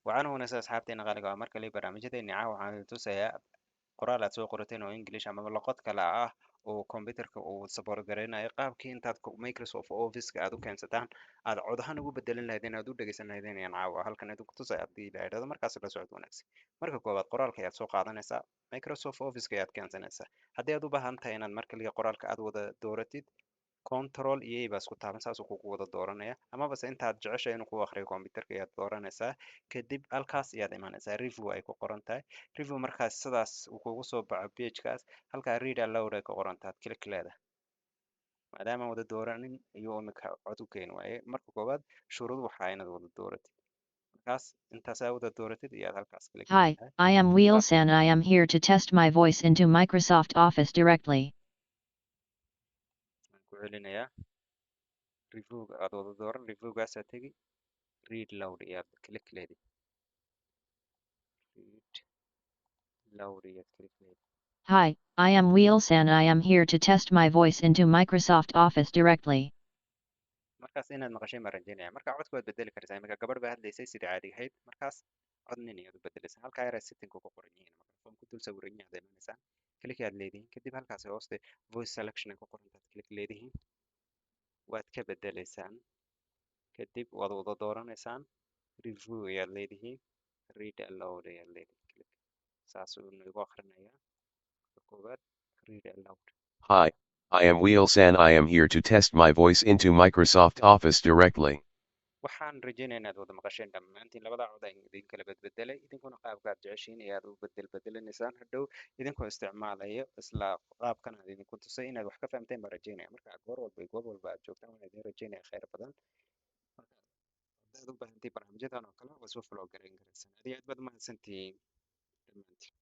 وعنه وناس أصحابتي قالوا marka lii barnaamijyadeeni waxaan tusayaa qoraal aad soo qorateen oo English ama luqad kale ah oo computerka uu support gareynayo qaabkii intaad Microsoft Office-ka aad u keensataan aad cod ahaan ugu bedelan lahaydeen aad u dhageysan lahaydeen ayaan caawa halkan idinku tusaya haddii la yidhaahdo markaas la socod wanaagsan marka koowaad qoraalka ayaad soo qaadanaysaa Microsoft Office-ka ayaad keensanaysaa haddii aad u baahan tahay inaad marka liga qoraalka aad wada dooratid control iyo A baa isku taaban saas uu kugu wada dooranaya amaba se intaad jeceshahay inuu ku akhriyo computerka ayaad dooranaysaa kadib halkaas ayaad imaanaysaa review ay ku qoran tahay review markaas sidaas uu kugu soo baxo pagekaas halkaa read aloud ay ku qoran tahay click leedahay maadaama aan wada dooranin ayuu imika cod u keeni waaye marka koowaad shuruud waxaa inaad wada dooratid markaas intaas aad wada dooratid ayaad halkaas click Hi, leedahay I am Wheels and I am here to test my voice into Microsoft Office directly. waan ku celinayaa reviewga aad wada dooran reviewgaasaa tegi read loud ayaad click leedahay read loud ayaad click leedahay Hi, I am Wheels and I am here to test my voice into Microsoft Office directly. markaas inaad maqashay baan rajeynaya marka codka waad bedeli kartaa iminka gabadh baa hadlaysay sidii caadiga ahayd markaas cod nin ayaad u bedelaysaa halkaa yara settingka ku qoran yihiin microphone ku dul sawiran yahay aad imaanaysaan click aad leedihiin kadib halkaas hooste voice selection ay ku qoran tahay click leedihiin waad ka bedelaysaan kadib waad wada dooranaysaan review ayaad leedihiin read aloud ayaad leedihiin click saas uu nagu akhrinayaa marka koowaad read aloud Hi, I am Wheels and I am here to test my voice into Microsoft Office directly. waxaan rajeynayaa inaad wada maqasheen dhammaantiin labada cod aan idin kala bedbedelay idinkuna qaabka aad jeceshiin ayaad u bedelanaysaan hadhow idinkoo isticmaalaya isla qaabkan aan idinku tusay inaad wax ka fahamteen baan rajeynaya marka goor walba iyo goob walba aad joogtaan waan idin rajeynaya khayr badan marka haddaad u baahantiin barnaamijyadan oo kale waa soo follow garayn karaysaan aad iyo aad baad umahadsantihiin dhammaantiin